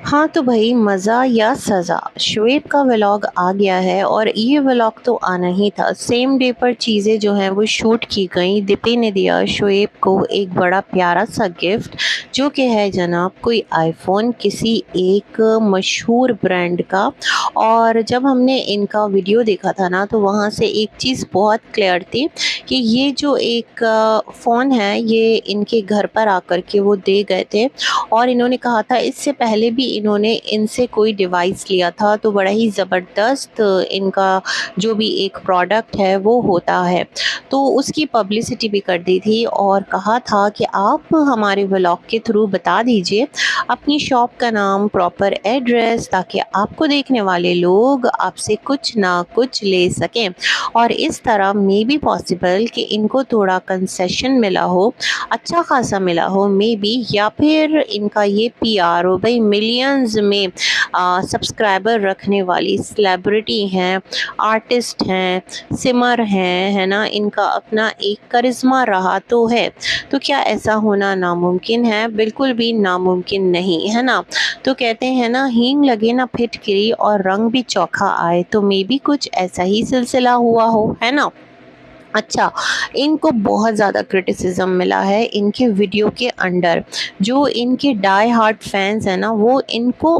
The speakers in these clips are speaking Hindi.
हाँ, तो भई मज़ा या सज़ा, शोएब का व्लॉग आ गया है और ये व्लॉग तो आना ही था। सेम डे पर चीज़ें जो हैं वो शूट की गईं। दीपी ने दिया शोएब को एक बड़ा प्यारा-सा गिफ्ट, जो कि है जनाब कोई आईफ़ोन किसी एक मशहूर ब्रांड का। और जब हमने इनका वीडियो देखा था ना, तो वहाँ से एक चीज़ बहुत क्लियर थी कि ये जो एक फ़ोन है, ये इनके घर पर आकर के वो दे गए थे। और इन्होंने कहा था इससे पहले भी इन्होंने इनसे कोई डिवाइस लिया था, तो बड़ा ही ज़बरदस्त इनका जो भी एक प्रोडक्ट है वो होता है। तो उसकी पब्लिसिटी भी कर दी थी और कहा था कि आप हमारे व्लॉग के थ्रू बता दीजिए अपनी शॉप का नाम, प्रॉपर एड्रेस, ताकि आपको देखने वाले लोग आपसे कुछ ना कुछ ले सकें। और इस तरह मे बी पॉसिबल कि इनको थोड़ा कंसेशन मिला हो, अच्छा खासा मिला हो मे बी, या फिर इनका ये पीआर हो। भाई मिलियंस में सब्सक्राइबर रखने वाली सेलिब्रिटी हैं, आर्टिस्ट हैं, सिमर हैं, है ना, इनका अपना एक करिश्मा रहा तो है। तो क्या ऐसा होना नामुमकिन है? बिल्कुल भी नामुमकिन नहीं है ना। तो कहते हैं ना, हींग लगे ना फिटकिरी और रंग भी चोखा आए, तो मे बी कुछ ऐसा ही सिलसिला हुआ हो, है ना। अच्छा, इनको बहुत ज़्यादा क्रिटिसिज्म मिला है इनके वीडियो के अंडर। जो इनके डाई हार्ड फैंस हैं ना, वो इनको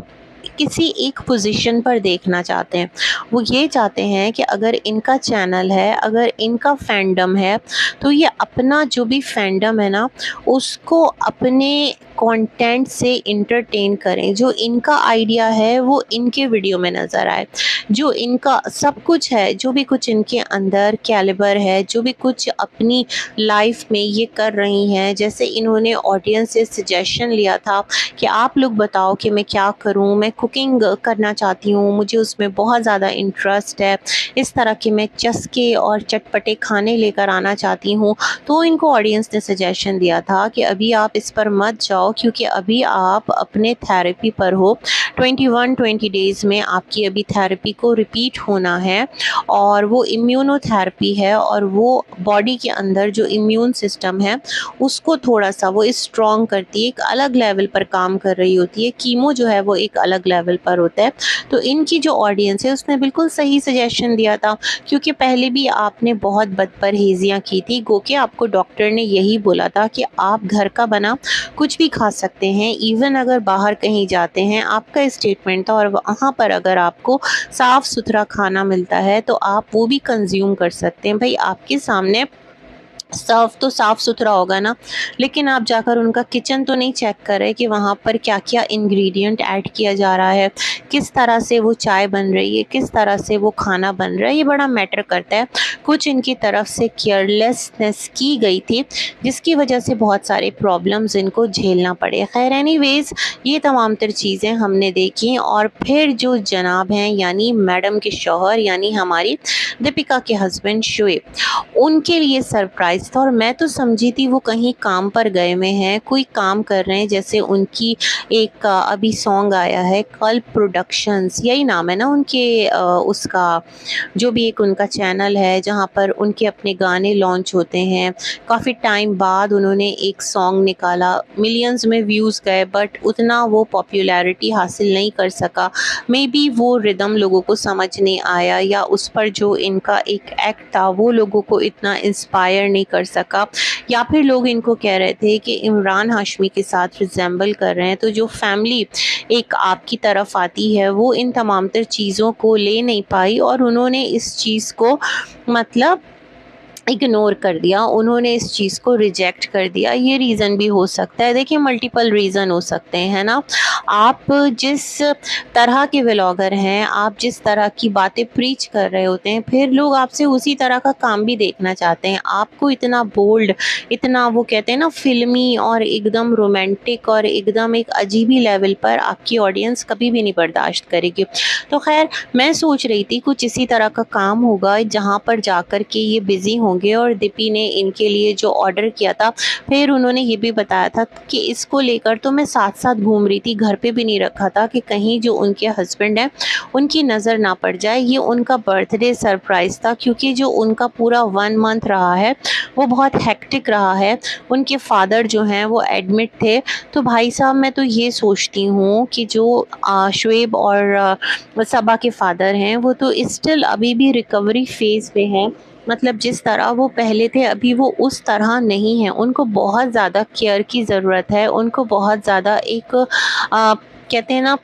किसी एक पोजीशन पर देखना चाहते हैं। वो ये चाहते हैं कि अगर इनका चैनल है, अगर इनका फैंडम है, तो ये अपना जो भी फैंडम है ना, उसको अपने कंटेंट से एंटरटेन करें। जो इनका आइडिया है वो इनके वीडियो में नज़र आए। जो इनका सब कुछ है, जो भी कुछ इनके अंदर कैलिबर है, जो भी कुछ अपनी लाइफ में ये कर रही हैं, जैसे इन्होंने ऑडियंस से सजेशन लिया था कि आप लोग बताओ कि मैं क्या करूं, मैं कुकिंग करना चाहती हूं, मुझे उसमें बहुत ज़्यादा इंटरेस्ट है, इस तरह के मैं चस्के और चटपटे खाने लेकर आना चाहती हूं। तो इनको ऑडियंस ने सजेशन दिया था कि अभी आप इस पर मत जाओ, क्योंकि अभी आप अपने थेरेपी पर हो। 20 डेज़ में आपकी अभी थेरेपी को रिपीट होना है, और वो इम्यूनोथेरेपी है, और वो बॉडी के अंदर जो इम्यून सिस्टम है उसको थोड़ा सा वो स्ट्रॉन्ग करती है, एक अलग लेवल पर काम कर रही होती है। कीमो जो है वो एक अलग लेवल पर होता है। तो इनकी जो ऑडियंस है उसने बिल्कुल सही सजेशन दिया था, क्योंकि पहले भी आपने बहुत बदपरहेजियाँ की थी। गो के आपको डॉक्टर ने यही बोला था कि आप घर का बना कुछ भी खा सकते हैं, इवन अगर बाहर कहीं जाते हैं, आपका स्टेटमेंट था, और वहाँ पर अगर आपको साफ़ सुथरा खाना मिलता है तो आप वो भी कंज्यूम कर सकते हैं। भाई आपके सामने सर्व तो साफ़ सुथरा होगा ना, लेकिन आप जाकर उनका किचन तो नहीं चेक कर रहे कि वहाँ पर क्या क्या इंग्रेडिएंट ऐड किया जा रहा है, किस तरह से वो चाय बन रही है, किस तरह से वो खाना बन रहा है, ये बड़ा मैटर करता है। कुछ इनकी तरफ से केयरलेसनेस की गई थी, जिसकी वजह से बहुत सारे प्रॉब्लम्स इनको झेलना पड़े। खैर एनीवेज़, ये तमाम तर चीज़ें हमने देखी, और फिर जो जनाब हैं, यानी मैडम के शौहर, यानी हमारी दीपिका के हस्बैंड शोएब, उनके लिए सरप्राइज़ था। और मैं तो समझी थी वो कहीं काम पर गए हुए हैं, कोई काम कर रहे हैं। जैसे उनकी एक अभी सॉन्ग आया है कल्प प्रोडक्शंस, यही नाम है ना उनके उसका, जो भी एक उनका चैनल है जहाँ पर उनके अपने गाने लॉन्च होते हैं। काफ़ी टाइम बाद उन्होंने एक सॉन्ग निकाला, मिलियंस में व्यूज़ गए, बट उतना वो पॉपुलैरिटी हासिल नहीं कर सका। मे बी वो रिदम लोगों को समझ नहीं आया, या उस पर जो इनका एक एक्ट था वो लोगों को इतना इंस्पायर नहीं कर सका, या फिर लोग इनको कह रहे थे कि इमरान हाशमी के साथ रिजेंबल कर रहे हैं। तो जो फैमिली एक आपकी तरफ आती है वो इन तमाम तर चीज़ों को ले नहीं पाई, और उन्होंने इस चीज़ को मतलब इग्नोर कर दिया, उन्होंने इस चीज़ को रिजेक्ट कर दिया। ये रीज़न भी हो सकता है। देखिए मल्टीपल रीज़न हो सकते हैं, है ना। आप जिस तरह के व्लॉगर हैं, आप जिस तरह की बातें प्रीच कर रहे होते हैं, फिर लोग आपसे उसी तरह का काम भी देखना चाहते हैं। आपको इतना बोल्ड, इतना वो कहते हैं ना फ़िल्मी, और एकदम रोमांटिक, और एकदम एक अजीबी लेवल पर आपकी ऑडियंस कभी भी नहीं बर्दाश्त करेगी। तो ख़ैर मैं सोच रही थी कुछ इसी तरह का काम होगा जहाँ पर जाकर के ये बिज़ी होंगे होंगे और दीपी ने इनके लिए जो ऑर्डर किया था, फिर उन्होंने ये भी बताया था कि इसको लेकर तो मैं साथ-साथ घूम रही थी, घर पे भी नहीं रखा था कि कहीं जो उनके हस्बैंड हैं, उनकी नज़र ना पड़ जाए। ये उनका बर्थडे सरप्राइज़ था क्योंकि जो उनका पूरा 1 मंथ रहा है, वो बहुत हेक्टिक रहा है। उनके फादर जो हैं वो एडमिट थे। तो भाई साहब मैं तो ये सोचती हूँ कि जो शुएब और सबा के फादर हैं, वो तो स्टिल अभी भी रिकवरी फ़ेज़ पे हैं। मतलब जिस तरह वो पहले थे अभी वो उस तरह नहीं हैं। उनको बहुत ज़्यादा केयर की ज़रूरत है। उनको बहुत ज़्यादा एक कहते हैं ना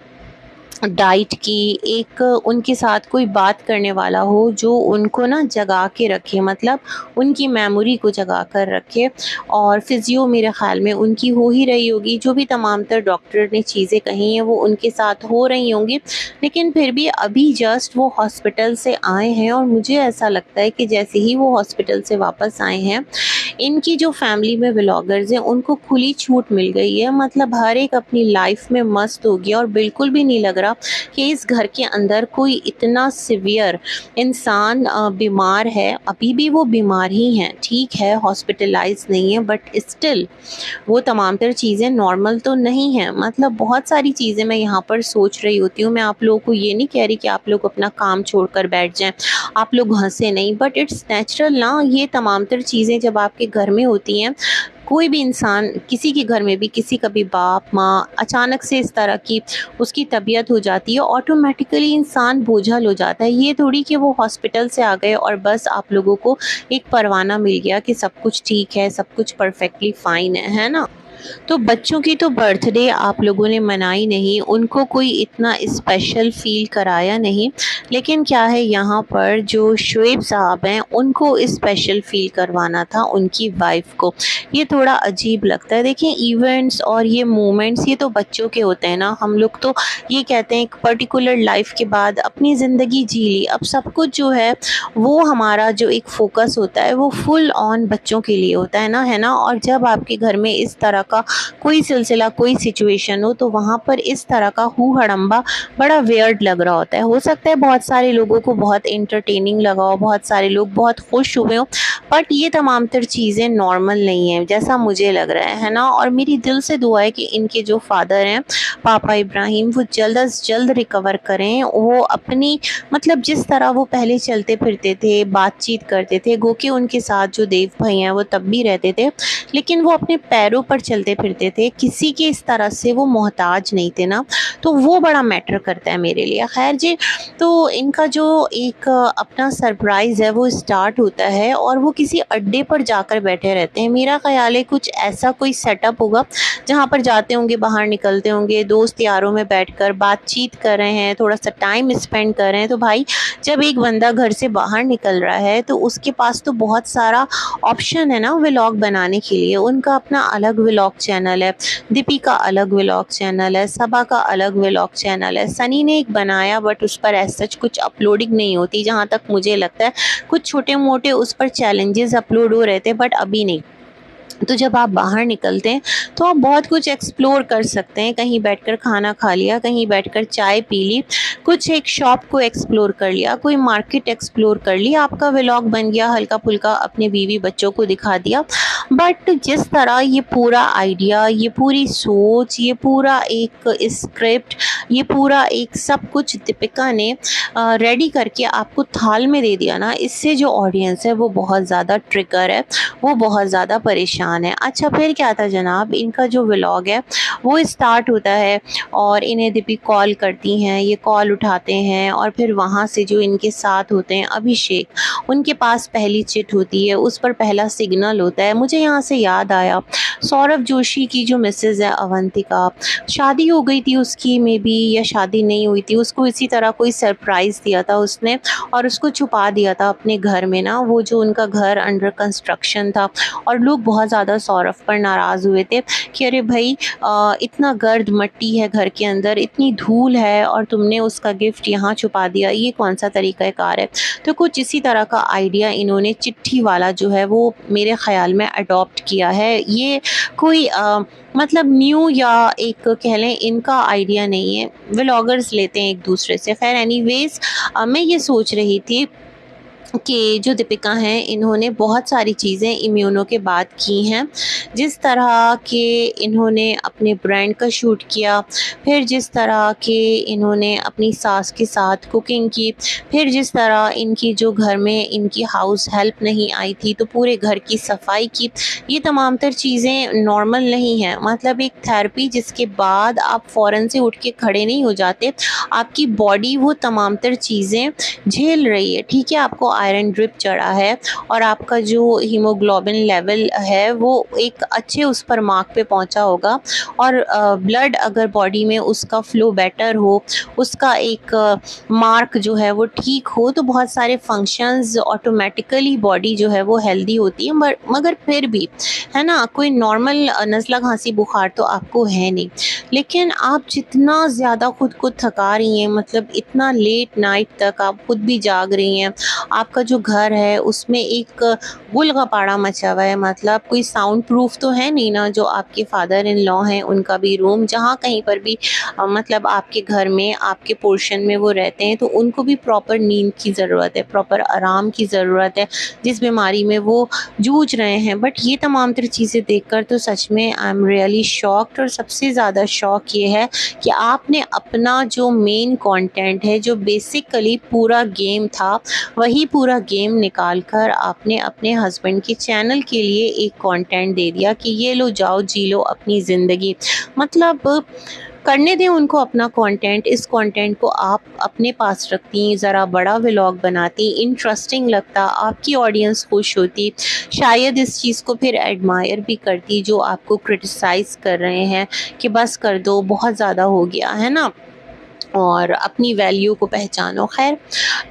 डाइट की, एक उनके साथ कोई बात करने वाला हो जो उनको ना जगा के रखे, मतलब उनकी मेमोरी को जगा कर रखे। और फिजियो मेरे ख्याल में उनकी हो ही रही होगी, जो भी तमाम तर डॉक्टर ने चीज़ें कही हैं वो उनके साथ हो रही होंगी। लेकिन फिर भी अभी जस्ट वो हॉस्पिटल से आए हैं और मुझे ऐसा लगता है कि जैसे ही वो हॉस्पिटल से वापस आए हैं, इनकी जो फैमिली में व्लॉगर्स हैं उनको खुली छूट मिल गई है। मतलब हर एक अपनी लाइफ में मस्त हो गया और बिल्कुल भी नहीं लग रहा कि इस घर के अंदर कोई इतना सिवियर इंसान बीमार है। अभी भी वो बीमार ही हैं, ठीक है, हॉस्पिटलाइज नहीं है, बट स्टिल वो तमाम तर चीज़ें नॉर्मल तो नहीं हैं। मतलब बहुत सारी चीज़ें मैं यहाँ पर सोच रही होती हूँ। मैं आप लोगों को ये नहीं कह रही कि आप लोग अपना काम छोड़कर बैठ जाएं, आप लोग हंसे नहीं, बट इट्स नेचुरल ना। ये तमाम तर चीज़ें जब आपके घर में होती हैं, कोई भी इंसान किसी के घर में भी, किसी का भी बाप माँ अचानक से इस तरह की उसकी तबीयत हो जाती है, ऑटोमेटिकली इंसान बोझल हो जाता है। ये थोड़ी कि वो हॉस्पिटल से आ गए और बस आप लोगों को एक परवाना मिल गया कि सब कुछ ठीक है, सब कुछ परफेक्टली फाइन है ना। तो बच्चों की तो बर्थडे आप लोगों ने मनाई नहीं, उनको कोई इतना स्पेशल फ़ील कराया नहीं। लेकिन क्या है, यहाँ पर जो शुएब साहब हैं उनको स्पेशल फ़ील करवाना था उनकी वाइफ़ को। ये थोड़ा अजीब लगता है। देखिए इवेंट्स और ये मोमेंट्स ये तो बच्चों के होते हैं ना। हम लोग तो ये कहते हैं एक पर्टिकुलर लाइफ़ के बाद अपनी ज़िंदगी जी ली, अब सब कुछ जो है वो हमारा जो एक फ़ोकस होता है वो फुल ऑन बच्चों के लिए होता है ना, है ना। और जब आपके घर में इस तरह का कोई सिलसिला, कोई सिचुएशन हो, तो वहाँ पर इस तरह का हू हड़म्बा बड़ा वियर्ड लग रहा होता है। हो सकता है बहुत सारे लोगों को बहुत एंटरटेनिंग लगा हो, बहुत सारे लोग बहुत खुश हुए हों, बट ये तमाम तर चीज़ें नॉर्मल नहीं हैं जैसा मुझे लग रहा है ना। और मेरी दिल से दुआ है कि इनके जो फादर हैं पापा इब्राहिम, वो जल्द अज़ जल्द रिकवर करें। वो अपनी मतलब जिस तरह वो पहले चलते फिरते थे, बातचीत करते थे, गो के उनके साथ जो देव भाई हैं वो तब भी रहते थे, लेकिन वो अपने पैरों पर चलते फिरते थे, किसी के इस तरह से वो मोहताज नहीं थे ना। तो वो बड़ा मैटर करता है मेरे लिए। खैर जी, तो इनका जो एक अपना सरप्राइज़ है वो स्टार्ट होता है और वो किसी अड्डे पर जाकर बैठे रहते हैं। मेरा ख़्याल है कुछ ऐसा कोई सेटअप होगा जहाँ पर जाते होंगे, बाहर निकलते होंगे, दोस्त यारों में बैठकर बातचीत कर रहे हैं, थोड़ा सा टाइम स्पेंड कर रहे हैं। तो भाई जब एक बंदा घर से बाहर निकल रहा है तो उसके पास तो बहुत सारा ऑप्शन है ना व्लॉग बनाने के लिए। उनका अपना अलग व्लॉग चैनल है, दीपी का अलग व्लॉग चैनल है, सबा का अलग व्लॉग चैनल है, सनी ने एक बनाया बट उस पर ऐसा कुछ अपलोडिंग नहीं होती जहाँ तक मुझे लगता है। कुछ छोटे मोटे उस पर चैलेंजेस अपलोड हो रहे थे बट अभी नहीं। तो जब आप बाहर निकलते हैं तो आप बहुत कुछ एक्सप्लोर कर सकते हैं। कहीं बैठकर खाना खा लिया, कहीं बैठकर चाय पी ली, कुछ एक शॉप को एक्सप्लोर कर लिया, कोई मार्केट एक्सप्लोर कर ली, आपका व्लॉग बन गया, हल्का फुल्का अपने बीवी बच्चों को दिखा दिया। बट जिस तरह ये पूरा आइडिया, ये पूरी सोच, ये पूरा एक स्क्रिप्ट, ये पूरा एक सब कुछ दीपिका ने रेडी करके आपको थाल में दे दिया ना, इससे जो ऑडियंस है वो बहुत ज़्यादा ट्रिगर है, वो बहुत ज़्यादा परेशान है। अच्छा फिर क्या था जनाब, इनका जो व्लॉग है वो स्टार्ट होता है और इन्हें दीपी कॉल करती हैं, ये कॉल उठाते हैं और फिर वहाँ से जो इनके साथ होते हैं अभिषेक, उनके पास पहली चिट होती है, उस पर पहला सिग्नल होता है। मुझे यहाँ से याद आया सौरभ जोशी की जो मिसेज है अवंतिका, शादी हो गई थी उसकी मे बी, या शादी नहीं हुई थी, उसको इसी तरह कोई सरप्राइज़ दिया था उसने और उसको छुपा दिया था अपने घर में ना, वो जो उनका घर अंडर कंस्ट्रक्शन था। और लोग बहुत ज़्यादा सौरभ पर नाराज़ हुए थे कि अरे भाई इतना गर्द मट्टी है घर के अंदर, इतनी धूल है और तुमने उसका गिफ्ट यहाँ छुपा दिया, ये कौन सा तरीक़ाकार है। तो कुछ इसी तरह का आइडिया इन्होंने चिट्ठी वाला जो है वो मेरे ख़्याल में अडॉप्ट किया है। ये कोई मतलब न्यू या एक कह लें इनका आइडिया नहीं है, व्लॉगर्स लेते हैं एक दूसरे से। खैर एनीवेज़ मैं ये सोच रही थी कि जो दीपिका हैं इन्होंने बहुत सारी चीज़ें इम्यूनो के बाद की हैं। जिस तरह के इन्होंने अपने ब्रांड का शूट किया, फिर जिस तरह के इन्होंने अपनी सास के साथ कुकिंग की, फिर जिस तरह इनकी जो घर में इनकी हाउस हेल्प नहीं आई थी तो पूरे घर की सफाई की, ये तमाम तर चीज़ें नॉर्मल नहीं हैं। मतलब एक थेरेपी जिसके बाद आप फ़ौरन से उठ के खड़े नहीं हो जाते, आपकी बॉडी वो तमाम तर चीज़ें झेल रही है। ठीक है, आपको आयरन ड्रिप चढ़ा है और आपका जो हीमोग्लोबिन लेवल है वो एक अच्छे उस पर मार्क पे पहुंचा होगा, और ब्लड अगर बॉडी में उसका फ्लो बेटर हो, उसका एक मार्क जो है वो ठीक हो, तो बहुत सारे फंक्शंस ऑटोमेटिकली बॉडी जो है वो हेल्दी होती है। मगर फिर भी है ना, कोई नॉर्मल नज़ला खांसी बुखार तो आपको है नहीं, लेकिन आप जितना ज़्यादा खुद को थका रही हैं, मतलब इतना लेट नाइट तक आप खुद भी जाग रही हैं, आपका जो घर है उसमें एक गुलगपाड़ा मचा हुआ है, मतलब कोई साउंड प्रूफ तो है नहीं ना, जो आपके फादर इन लॉ हैं उनका भी रूम, जहाँ कहीं पर भी मतलब आपके घर में आपके पोर्शन में वो रहते हैं, तो उनको भी प्रॉपर नींद की ज़रूरत है, प्रॉपर आराम की ज़रूरत है, जिस बीमारी में वो जूझ रहे हैं। बट ये तमाम तर चीज़ें देखकर तो सच में आई एम रियली शॉक्ड। और सबसे ज़्यादा शौक ये है कि आपने अपना जो मेन कंटेंट है, जो बेसिकली पूरा गेम था, वही पूरा गेम निकाल कर आपने अपने हस्बैंड के चैनल के लिए एक कंटेंट दे दिया कि ये लो, जाओ जी लो अपनी ज़िंदगी। मतलब करने दें उनको अपना कंटेंट। इस कंटेंट को आप अपने पास रखती, ज़रा बड़ा व्लॉग बनाती, इंटरेस्टिंग लगता, आपकी ऑडियंस खुश होती, शायद इस चीज़ को फिर एडमायर भी करती जो आपको क्रिटिसाइज़ कर रहे हैं कि बस कर दो, बहुत ज़्यादा हो गया है ना, और अपनी वैल्यू को पहचानो। खैर,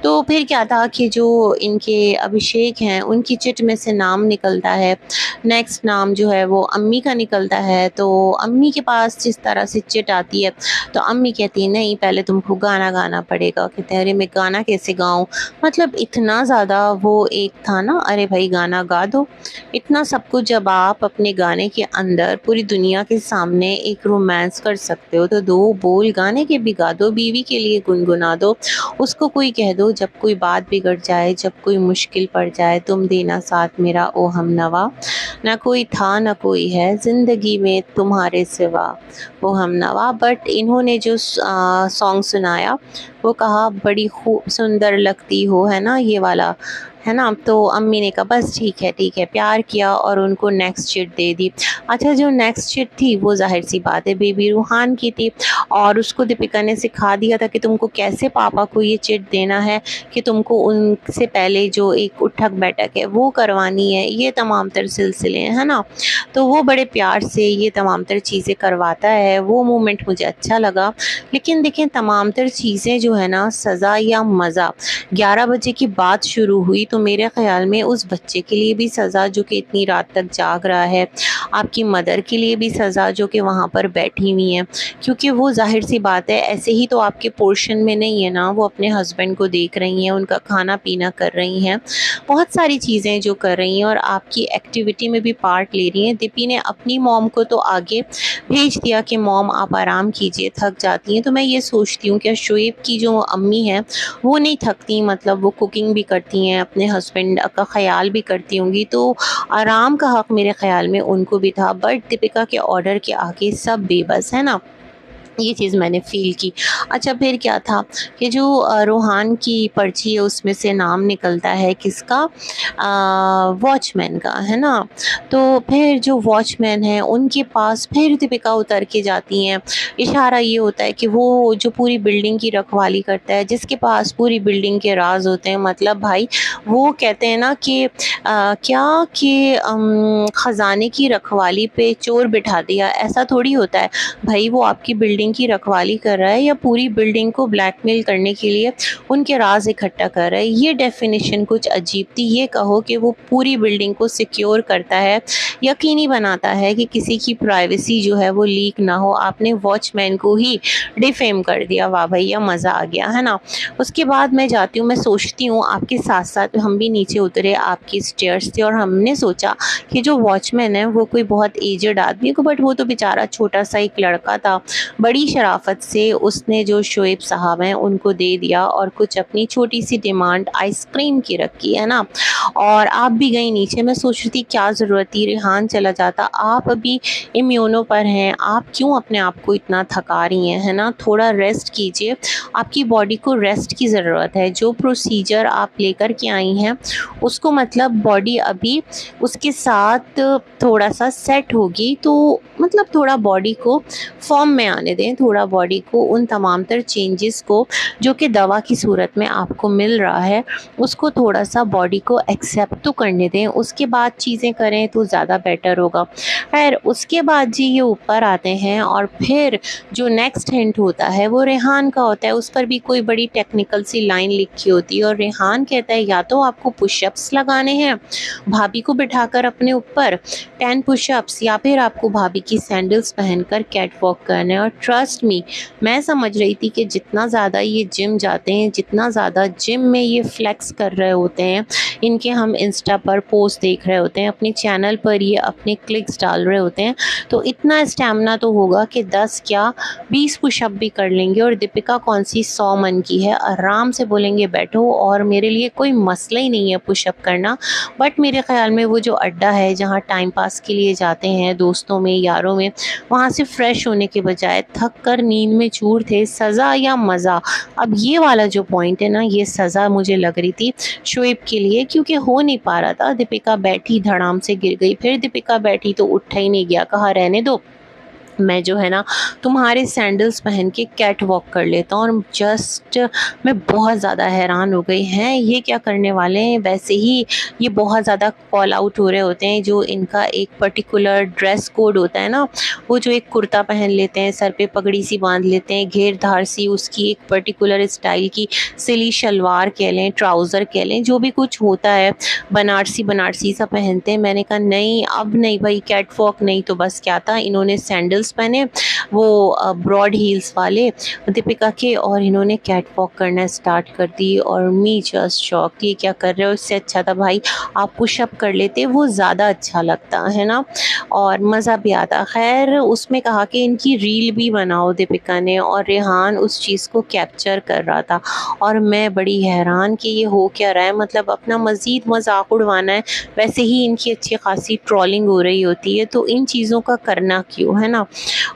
तो फिर क्या था कि जो इनके अभिषेक हैं उनकी चिट में से नाम निकलता है, नेक्स्ट नाम जो है वो अम्मी का निकलता है। तो अम्मी के पास जिस तरह से चिट आती है तो अम्मी कहती है नहीं, पहले तुमको गाना गाना पड़ेगा। कहते हैं अरे मैं गाना कैसे गाऊं, मतलब इतना ज़्यादा वो एक था ना, अरे भाई गाना गा दो। इतना सब कुछ जब आप अपने गाने के अंदर पूरी दुनिया के सामने एक रोमांस कर सकते हो, तो दो बोल गाने के भी गा दो, बीवी के लिए गुनगुना दो, उसको कोई कह दो जब कोई बात बिगड़ जाए, जब कोई मुश्किल पड़ जाए, तुम देना साथ मेरा ओ हमनवा, ना कोई था ना कोई है ज़िंदगी में तुम्हारे सिवा वो हमनवा। बट इन्होंने जो सॉन्ग सुनाया वो कहा बड़ी खूब सुंदर लगती हो, है ना, ये वाला, है ना। तो अम्मी ने कहा बस ठीक है, प्यार किया और उनको नेक्स्ट चिट दे दी। अच्छा, जो नेक्स्ट चिट थी वो जाहिर सी बात है बेबी रूहान की थी, और उसको दीपिका ने सिखा दिया था कि तुमको कैसे पापा को ये चिट देना है, कि तुमको उनसे पहले जो एक उठक बैठक है वो करवानी है, ये तमाम तर सिलसिले हैं, है ना। तो वो बड़े प्यार से ये तमाम तर चीज़ें करवाता है, वो मोमेंट मुझे अच्छा लगा। लेकिन देखें, तमाम तर चीज़ें जो है ना, सज़ा या मज़ा, 11 बजे की बात शुरू हुई तो मेरे ख़्याल में उस बच्चे के लिए भी सज़ा जो कि इतनी रात तक जाग रहा है, आपकी मदर के लिए भी सज़ा जो कि वहाँ पर बैठी हुई हैं, क्योंकि वो जाहिर सी बात है ऐसे ही तो आपके पोर्शन में नहीं है ना, वो अपने हस्बैंड को देख रही हैं, उनका खाना पीना कर रही हैं, बहुत सारी चीज़ें जो कर रही हैं और आपकी एक्टिविटी में भी पार्ट ले रही हैं। दीपी ने अपनी मॉम को तो आगे भेज दिया कि मॉम आप आराम कीजिए, थक जाती हैं। तो मैं ये सोचती हूँ कि शोएब की जो अम्मी हैं वो नहीं थकती, मतलब वो कुकिंग भी करती हैं, अपने हस्बैंड का ख्याल भी करती होंगी, तो आराम का हक़ मेरे ख़्याल में उनको भी था। बट दीपिका के ऑर्डर के आगे सब बेबस, है ना, ये चीज़ मैंने फ़ील की। अच्छा, फिर क्या था कि जो रूहान की पर्ची है उसमें से नाम निकलता है किसका, वॉचमैन का, है ना। तो फिर जो वॉचमैन है उनके पास फिर दीपिका उतर के जाती हैं। इशारा ये होता है कि वो जो पूरी बिल्डिंग की रखवाली करता है, जिसके पास पूरी बिल्डिंग के राज होते हैं, मतलब भाई वो कहते हैं ना कि क्या कि ख़जाने की रखवाली पे चोर बिठा दिया, ऐसा थोड़ी होता है भाई। वो आपकी बिल्डिंग की रखवाली कर रहा है या पूरी बिल्डिंग को ब्लैकमेल करने के लिए उनके राज इकट्ठा कर रहा है, ये डेफिनेशन कुछ अजीब थी। ये कहो कि वो पूरी बिल्डिंग को सिक्योर करता है, यकीनी बनाता है कि किसी की प्राइवेसी जो है वो लीक ना हो। आपने वॉचमैन को ही डिफेम कर दिया, वाह भैया मज़ा आ गया, है ना। उसके बाद मैं जाती हूँ, मैं सोचती हूँ आपके साथ साथ हम भी नीचे उतरे, आपकी स्टेयर्स थे, और हमने सोचा कि जो वॉचमैन है वो कोई बहुत एजड आदमी को, बट वो तो बेचारा छोटा सा एक लड़का था, बट बड़ी शराफत से उसने जो शोएब साहब हैं उनको दे दिया और कुछ अपनी छोटी सी डिमांड आइसक्रीम की रखी है ना। और आप भी गई नीचे। मैं सोच रही थी क्या ज़रूरत थी, रेहान चला जाता। आप अभी इम्यूनो पर हैं, आप क्यों अपने आप को इतना थका रही हैं, है ना। थोड़ा रेस्ट कीजिए, आपकी बॉडी को रेस्ट की ज़रूरत है। जो प्रोसीजर आप लेकर के आई हैं उसको मतलब बॉडी अभी उसके साथ थोड़ा सा सेट होगी, तो मतलब थोड़ा बॉडी को फॉर्म में आने दें, थोड़ा बॉडी को उन तमाम तर चेंजेस को जो कि दवा की सूरत में आपको मिल रहा है उसको थोड़ा सा बॉडी को एक्सेप्ट तो करने दें, उसके बाद चीज़ें करें तो ज़्यादा बेटर होगा। खैर उसके बाद जी ये ऊपर आते हैं और फिर जो नेक्स्ट हिंट होता है वो रेहान का होता है। उस पर भी कोई बड़ी टेक्निकल सी लाइन लिखी होती है और रेहान कहता है या तो आपको पुशअप्स लगाने हैं भाभी को बिठाकर अपने ऊपर 10 पुशअप्स, या फिर आपको भाभी की सैंडल्स पहनकर कैट वॉक करना है। और ट्रस्ट मी, मैं समझ रही थी कि जितना ज़्यादा ये जिम जाते हैं, जितना ज़्यादा जिम में ये फ्लेक्स कर रहे होते हैं, इनके हम इंस्टा पर पोस्ट देख रहे होते हैं, अपने चैनल पर ये अपने क्लिक्स डाल रहे होते हैं, तो इतना स्टैमिना तो होगा कि 10 क्या 20 पुशअप भी कर लेंगे। और दीपिका कौन सी 100 मन की है, आराम से बोलेंगे बैठो और मेरे लिए कोई मसला ही नहीं है पुशअप करना। बट मेरे ख्याल में वो जो अड्डा है जहाँ टाइम पास के लिए जाते हैं दोस्तों में यारों में, वहाँ से फ्रेश होने के बजाय थक कर नींद में चूर थे। सज़ा या मज़ा, अब ये वाला जो पॉइंट है ना, ये सज़ा मुझे लग रही थी शोएब के लिए, क्योंकि हो नहीं पा रहा था। दीपिका बैठी धड़ाम से गिर गई, फिर दीपिका बैठी तो उठा ही नहीं गया, कहा रहने दो, मैं जो है ना तुम्हारे सैंडल्स पहन के कैट वॉक कर लेता हूँ। और जस्ट मैं बहुत ज़्यादा हैरान हो गई हैं ये क्या करने वाले हैं। वैसे ही ये बहुत ज़्यादा कॉल आउट हो रहे होते हैं, जो इनका एक पर्टिकुलर ड्रेस कोड होता है ना, वो जो एक कुर्ता पहन लेते हैं, सर पे पगड़ी सी बांध लेते हैं, घेर धार सी, उसकी एक पर्टिकुलर स्टाइल की सिली शलवार कह लें, ट्राउज़र कह लें, जो भी कुछ होता है बनारसी बनारसी सा पहनते हैं। मैंने कहा नहीं अब नहीं भाई, कैट वॉक नहीं तो बस क्या था। इन्होंने सैंडल्स पहने वो ब्रॉड हील्स वाले दीपिका के, और इन्होंने कैट वॉक करना स्टार्ट कर दी। और मी जस्ट शॉक, ये क्या कर रहे हो, इससे अच्छा था भाई आप पुशअप कर लेते, वो ज़्यादा अच्छा लगता है ना और मज़ा भी आता। खैर उसमें कहा कि इनकी रील भी बनाओ दीपिका ने, और रेहान उस चीज़ को कैप्चर कर रहा था। और मैं बड़ी हैरान कि ये हो क्या रहा है, मतलब अपना मज़ीद मजाक उड़वाना है। वैसे ही इनकी अच्छी खासी ट्रोलिंग हो रही होती है, तो इन चीज़ों का करना क्यों, है ना।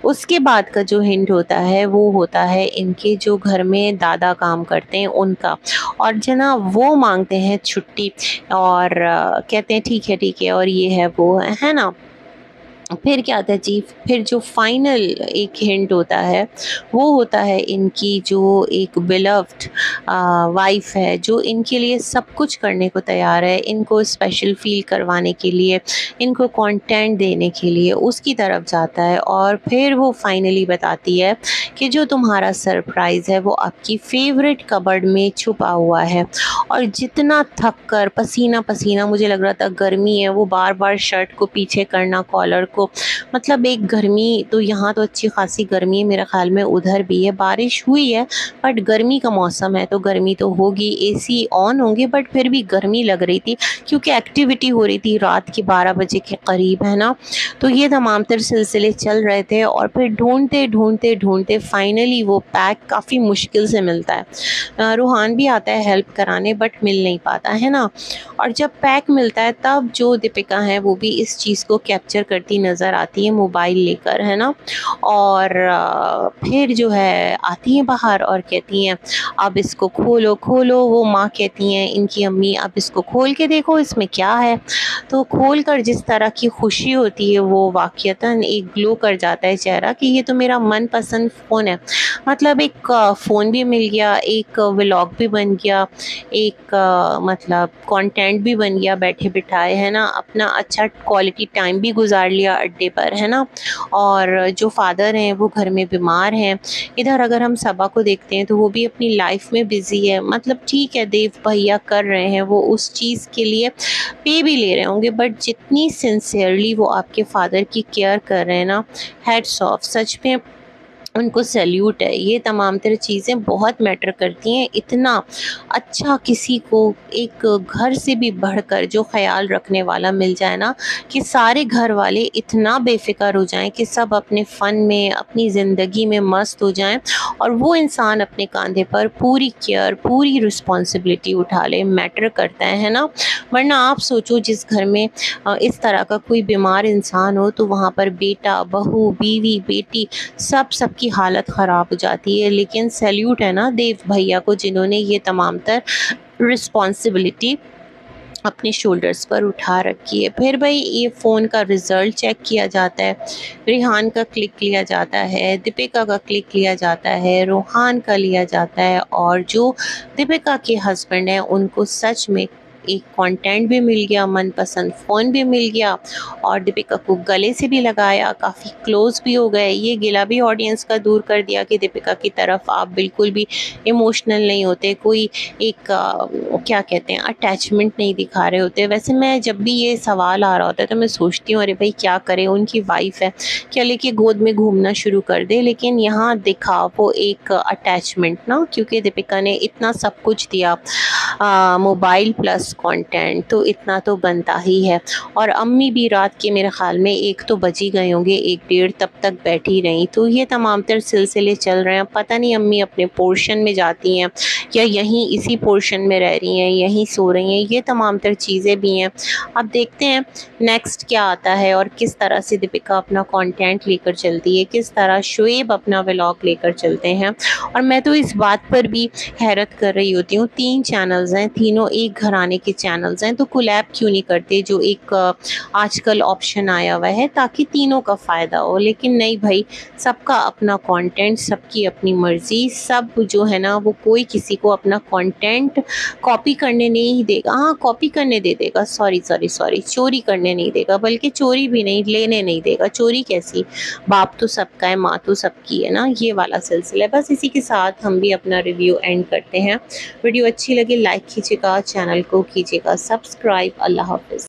उसके बाद का जो हिंट होता है वो होता है इनके जो घर में दादा काम करते हैं उनका, और जना वो मांगते हैं छुट्टी और कहते हैं ठीक है और ये है वो है ना। फिर क्या आता है जी, फिर जो फाइनल एक हिंट होता है वो होता है इनकी जो एक बिलव्ड वाइफ है, जो इनके लिए सब कुछ करने को तैयार है, इनको स्पेशल फील करवाने के लिए, इनको कंटेंट देने के लिए उसकी तरफ जाता है। और फिर वो फाइनली बताती है कि जो तुम्हारा सरप्राइज़ है वो आपकी फेवरेट कबर्ड में छुपा हुआ है। और जितना थक कर पसीना पसीना, मुझे लग रहा था गर्मी है, वो बार बार शर्ट को पीछे करना, कॉलर को, मतलब एक गर्मी तो यहाँ तो अच्छी खासी गर्मी है, मेरे ख्याल में उधर भी है, बारिश हुई है बट गर्मी का मौसम है तो गर्मी तो होगी, एसी ऑन होंगे बट फिर भी गर्मी लग रही थी क्योंकि एक्टिविटी हो रही थी रात के 12 बजे के करीब, है ना। तो ये तमाम तर सिलसिले चल रहे थे और फिर ढूंढते ढूंढते ढूंढते फाइनली वो पैक काफ़ी मुश्किल से मिलता है। रूहान भी आता है हेल्प कराने बट मिल नहीं पाता, है ना। और जब पैक मिलता है तब जो दीपिका है वो भी इस चीज़ को कैप्चर करती नज़र आती है मोबाइल लेकर, है ना। और फिर जो है आती हैं बाहर और कहती हैं अब इसको खोलो खोलो। वो माँ कहती हैं इनकी अम्मी अब इसको खोल के देखो इसमें क्या है। तो खोल कर जिस तरह की खुशी होती है वो वाक़यतन एक ग्लो कर जाता है चेहरा कि ये तो मेरा मनपसंद फ़ोन है। मतलब एक फ़ोन भी मिल गया, एक व्लॉग भी बन गया, एक मतलब कंटेंट भी बन गया बैठे बिठाए, है ना। अपना अच्छा क्वालिटी टाइम भी गुजार लिया अड्डे पर, है ना। और जो फादर हैं वो घर में बीमार हैं। इधर अगर हम सबा को देखते हैं तो वो भी अपनी लाइफ में बिज़ी है। मतलब ठीक है देव भैया कर रहे हैं, वो उस चीज़ के लिए पे भी ले रहे होंगे बट जितनी सिंसियरली वो आपके फादर की केयर कर रहे हैं ना, हैट्स ऑफ। सच में उनको सैल्यूट है। ये तमाम तरह चीज़ें बहुत मैटर करती हैं। इतना अच्छा किसी को एक घर से भी बढ़कर जो ख़्याल रखने वाला मिल जाए ना, कि सारे घर वाले इतना बेफ़िक्र हो जाएँ कि सब अपने फ़न में, अपनी ज़िंदगी में मस्त हो जाएँ और वो इंसान अपने कंधे पर पूरी केयर, पूरी रिस्पॉन्सिबिलिटी उठा ले, मैटर करता है ना? वरना आप सोचो, जिस घर में इस तरह का कोई बीमार इंसान हो, तो वहाँ पर बेटा, बहू, बीवी, बेटी सबकी हालत ख़राब हो जाती है। लेकिन सैल्यूट है ना देव भैया को, जिन्होंने ये तमाम तर रिस्पॉन्सिबिलिटी अपने शोल्डर्स पर उठा रखी है। फिर भाई ये फ़ोन का रिज़ल्ट चेक किया जाता है, रेहान का क्लिक लिया जाता है, दीपिका का क्लिक लिया जाता है, रोहान का लिया जाता है, और जो दीपिका के हस्बैंड हैं उनको सच में एक कंटेंट भी मिल गया, मनपसंद फ़ोन भी मिल गया, और दीपिका को गले से भी लगाया, काफ़ी क्लोज़ भी हो गए। ये गिला भी ऑडियंस का दूर कर दिया कि दीपिका की तरफ आप बिल्कुल भी इमोशनल नहीं होते, कोई एक क्या कहते हैं, अटैचमेंट नहीं दिखा रहे होते। वैसे मैं जब भी ये सवाल आ रहा होता है तो मैं सोचती हूँ, अरे भाई क्या करें, उनकी वाइफ है, क्या लेके गोद में घूमना शुरू कर दे। लेकिन यहाँ दिखा वो एक अटैचमेंट ना, क्योंकि दीपिका ने इतना सब कुछ दिया, मोबाइल प्लस कंटेंट, तो इतना तो बनता ही है। और अम्मी भी रात के मेरे ख़्याल में 1 तो बज ही गए होंगे, 1 डेढ़ तब तक बैठी रहीं। तो ये तमाम तर सिलसिले चल रहे हैं। पता नहीं अम्मी अपने पोर्शन में जाती हैं या यहीं इसी पोर्शन में रह रही हैं, यहीं सो रही हैं, ये तमाम तर चीज़ें भी हैं। अब देखते हैं नेक्स्ट क्या आता है और किस तरह से दीपिका अपना कंटेंट लेकर चलती है, किस तरह शोएब अपना व्लॉग लेकर चलते हैं। और मैं तो इस बात पर भी हैरत कर रही होती हूँ, 3 चैनल्स हैं, तीनों एक घराने के चैनल्स हैं, तो कोलैब क्यों नहीं करते, जो एक आजकल ऑप्शन आया हुआ है, ताकि तीनों का फ़ायदा हो। लेकिन नहीं भाई, सबका अपना कंटेंट, सबकी अपनी मर्ज़ी, सब जो है ना वो कोई किसी को अपना कंटेंट कॉपी करने नहीं देगा। हाँ, कॉपी करने दे देगा, सॉरी, चोरी करने नहीं देगा, बल्कि चोरी भी नहीं, लेने नहीं देगा। चोरी कैसी, बाप तो सबका है, माँ तो सबकी है ना, ये वाला सिलसिला है। बस इसी के साथ हम भी अपना रिव्यू एंड करते हैं। वीडियो अच्छी लगे लाइक कीजिएगा, चैनल को कीजिएगा सब्सक्राइब। अल्लाह हाफ़िज़।